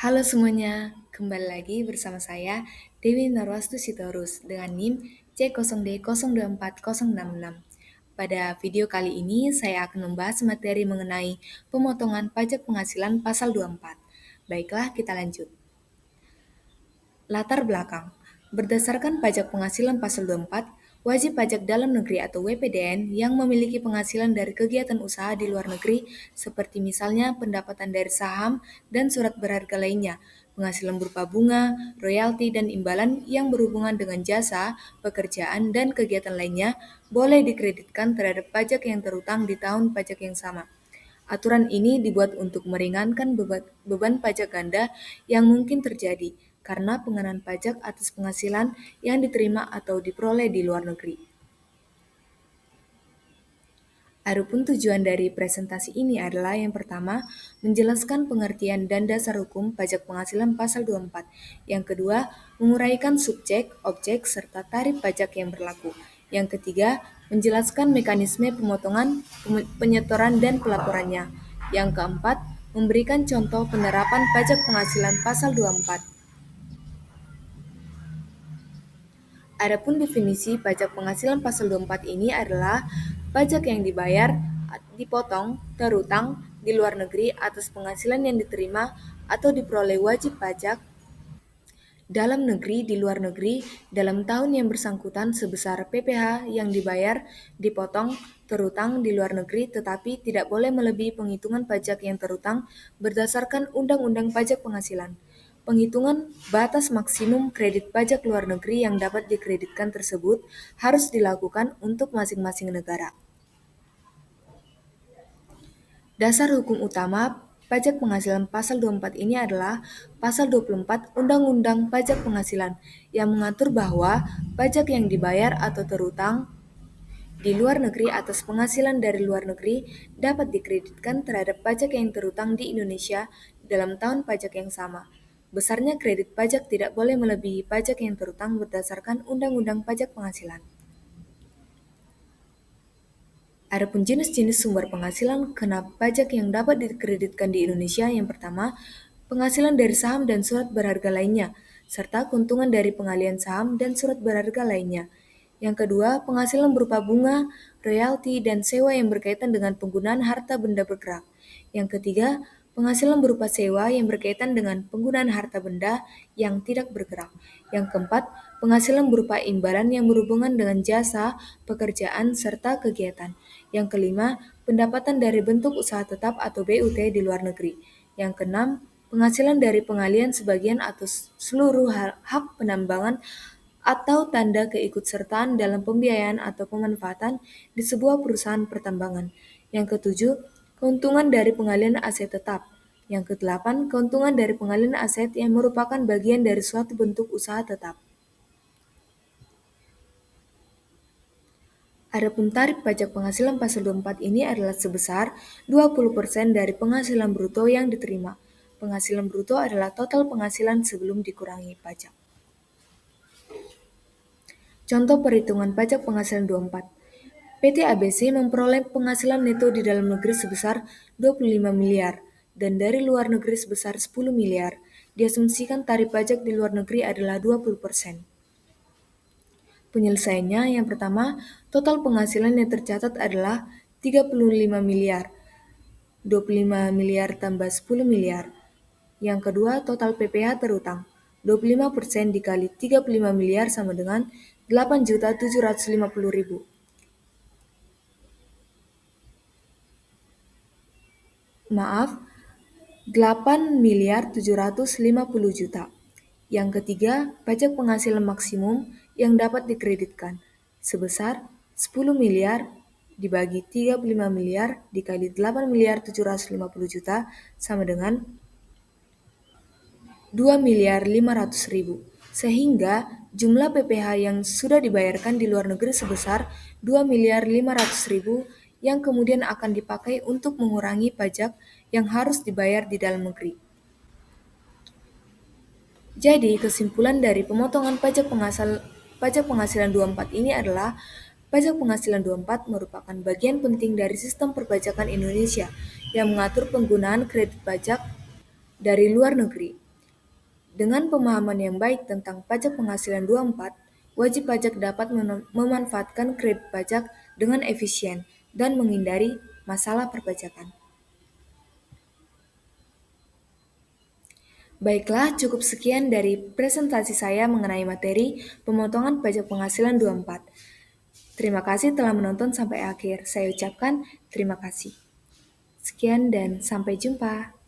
Halo semuanya, kembali lagi bersama saya Dewi Narwastu Sitorus dengan NIM C0D024066. Pada video kali ini saya akan membahas materi mengenai pemotongan pajak penghasilan pasal 24. Baiklah, kita lanjut. Latar belakang. Berdasarkan pajak penghasilan pasal 24, wajib pajak dalam negeri atau WPDN yang memiliki penghasilan dari kegiatan usaha di luar negeri seperti misalnya pendapatan dari saham dan surat berharga lainnya, penghasilan berupa bunga, royalti, dan imbalan yang berhubungan dengan jasa, pekerjaan, dan kegiatan lainnya boleh dikreditkan terhadap pajak yang terutang di tahun pajak yang sama. Aturan ini dibuat untuk meringankan beban pajak ganda yang mungkin terjadi karena pengenaan pajak atas penghasilan yang diterima atau diperoleh di luar negeri. Adapun tujuan dari presentasi ini adalah yang pertama, menjelaskan pengertian dan dasar hukum pajak penghasilan pasal 24. Yang kedua, menguraikan subjek, objek, serta tarif pajak yang berlaku. Yang ketiga, menjelaskan mekanisme pemotongan, penyetoran, dan pelaporannya. Yang keempat, memberikan contoh penerapan pajak penghasilan pasal 24. Adapun definisi pajak penghasilan pasal 24 ini adalah pajak yang dibayar, dipotong, terutang di luar negeri atas penghasilan yang diterima atau diperoleh wajib pajak dalam negeri di luar negeri dalam tahun yang bersangkutan sebesar PPh yang dibayar, dipotong, terutang di luar negeri tetapi tidak boleh melebihi penghitungan pajak yang terutang berdasarkan Undang-Undang Pajak Penghasilan. Penghitungan batas maksimum kredit pajak luar negeri yang dapat dikreditkan tersebut harus dilakukan untuk masing-masing negara. Dasar hukum utama pajak penghasilan pasal 24 ini adalah pasal 24 Undang-Undang Pajak Penghasilan yang mengatur bahwa pajak yang dibayar atau terutang di luar negeri atas penghasilan dari luar negeri dapat dikreditkan terhadap pajak yang terutang di Indonesia dalam tahun pajak yang sama. Besarnya kredit pajak tidak boleh melebihi pajak yang terutang berdasarkan Undang-Undang Pajak Penghasilan. Adapun jenis-jenis sumber penghasilan kena pajak yang dapat dikreditkan di Indonesia yang pertama, penghasilan dari saham dan surat berharga lainnya, serta keuntungan dari pengalian saham dan surat berharga lainnya. Yang kedua, penghasilan berupa bunga, royalti, dan sewa yang berkaitan dengan penggunaan harta benda bergerak. Yang ketiga, penghasilan berupa sewa yang berkaitan dengan penggunaan harta benda yang tidak bergerak. Yang keempat, penghasilan berupa imbalan yang berhubungan dengan jasa, pekerjaan, serta kegiatan. Yang kelima, pendapatan dari bentuk usaha tetap atau BUT di luar negeri. Yang keenam, penghasilan dari pengalian sebagian atau seluruh hak penambangan atau tanda keikutsertaan dalam pembiayaan atau pemanfaatan di sebuah perusahaan pertambangan. Yang ketujuh, keuntungan dari pengalian aset tetap. Yang kedelapan, keuntungan dari pengalian aset yang merupakan bagian dari suatu bentuk usaha tetap. Adapun tarif pajak penghasilan pasal 24 ini adalah sebesar 20% dari penghasilan bruto yang diterima. Penghasilan bruto adalah total penghasilan sebelum dikurangi pajak. Contoh perhitungan pajak penghasilan 24. PT ABC memperoleh penghasilan neto di dalam negeri sebesar 25 miliar dan dari luar negeri sebesar 10 miliar. Diasumsikan tarif pajak di luar negeri adalah 20%. Penyelesaiannya yang pertama, total penghasilan yang tercatat adalah 35 miliar. 25 miliar tambah 10 miliar. Yang kedua, total PPh terutang. 25% dikali 35 miliar sama dengan 8.750.000. Maaf, 8.750.000.000. Yang ketiga, pajak penghasilan maksimum yang dapat dikreditkan sebesar 10 miliar dibagi 35 miliar dikali 8.750.000.000 sama dengan 2.500.000. Sehingga jumlah PPh yang sudah dibayarkan di luar negeri sebesar 2.500.000 yang kemudian akan dipakai untuk mengurangi pajak yang harus dibayar di dalam negeri. Jadi, kesimpulan dari pemotongan pajak penghasilan 24 ini adalah pajak penghasilan 24 merupakan bagian penting dari sistem perpajakan Indonesia yang mengatur penggunaan kredit pajak dari luar negeri. Dengan pemahaman yang baik tentang pajak penghasilan 24, wajib pajak dapat memanfaatkan kredit pajak dengan efisien dan menghindari masalah perpajakan. Baiklah, cukup sekian dari presentasi saya mengenai materi pemotongan pajak penghasilan 24. Terima kasih telah menonton sampai akhir. Saya ucapkan terima kasih. Sekian dan sampai jumpa.